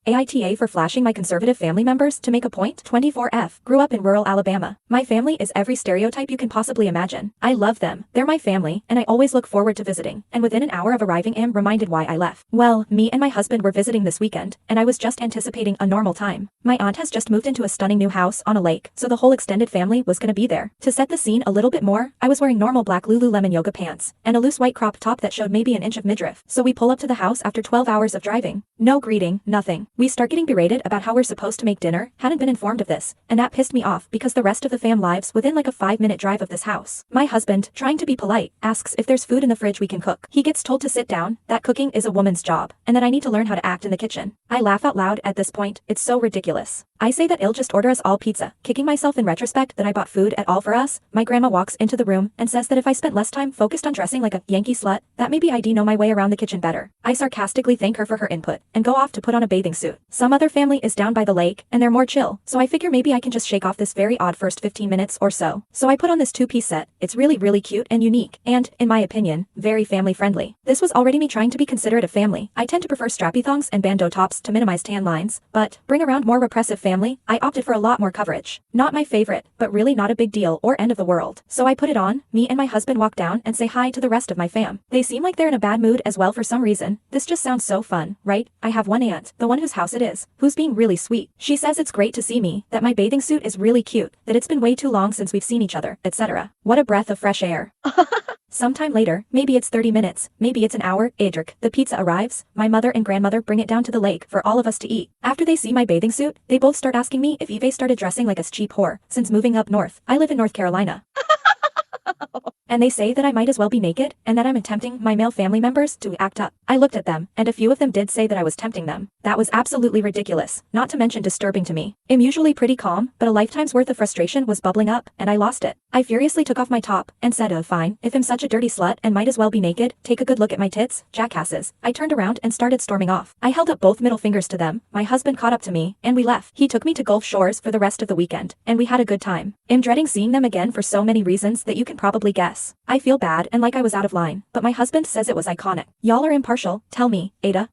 AITA for flashing my conservative family members to make a point. 24F. Grew up in rural Alabama. My family is every stereotype you can possibly imagine. I love them. They're my family, and I always look forward to visiting. And within an hour of arriving, am reminded why I left. Well, me and my husband were visiting this weekend, and I was just anticipating a normal time. My aunt has just moved into a stunning new house on a lake, so the whole extended family was gonna be there. To set the scene a little bit more, I was wearing normal black Lululemon yoga pants, and a loose white crop top that showed maybe an inch of midriff. So we pull up to the house after 12 hours of driving. No greeting, nothing. We start getting berated about how we're supposed to make dinner, hadn't been informed of this, and that pissed me off because the rest of the fam lives within like a 5-minute drive of this house. My husband, trying to be polite, asks if there's food in the fridge we can cook. He gets told to sit down, that cooking is a woman's job, and that I need to learn how to act in the kitchen. I laugh out loud at this point, it's so ridiculous. I say that I'll just order us all pizza, kicking myself in retrospect that I bought food at all for us. My grandma walks into the room and says that if I spent less time focused on dressing like a Yankee slut, that maybe I'd know my way around the kitchen better. I sarcastically thank her for her input, and go off to put on a bathing suit. Some other family is down by the lake, and they're more chill, so I figure maybe I can just shake off this very odd first 15 minutes or so. So I put on this 2-piece set. It's really cute and unique, and, in my opinion, very family friendly. This was already me trying to be considerate of family. I tend to prefer strappy thongs and bandeau tops to minimize tan lines, but, bring around more repressive family, I opted for a lot more coverage. Not my favorite, but really not a big deal or end of the world. So I put it on, me and my husband walk down and say hi to the rest of my fam. They seem like they're in a bad mood as well for some reason. This just sounds so fun, right? I have one aunt, the one whose house it is, who's being really sweet. She says it's great to see me, that my bathing suit is really cute, that it's been way too long since we've seen each other, etc. What a breath of fresh air. Sometime later, maybe it's 30 minutes, maybe it's an hour, Adric, the pizza arrives, my mother and grandmother bring it down to the lake for all of us to eat. After they see my bathing suit, they both start asking me if Eve started dressing like a cheap whore, since moving up north. I live in North Carolina. And they say that I might as well be naked, and that I'm tempting my male family members to act up. I looked at them, and a few of them did say that I was tempting them. That was absolutely ridiculous, not to mention disturbing to me. I'm usually pretty calm, but a lifetime's worth of frustration was bubbling up, and I lost it. I furiously took off my top, and said, oh fine, if I'm such a dirty slut and might as well be naked, take a good look at my tits, jackasses. I turned around and started storming off. I held up both middle fingers to them, my husband caught up to me, and we left. He took me to Gulf Shores for the rest of the weekend, and we had a good time. I'm dreading seeing them again for so many reasons that you can probably guess. I feel bad and like I was out of line, but my husband says it was iconic. Y'all are impartial, tell me, Ada.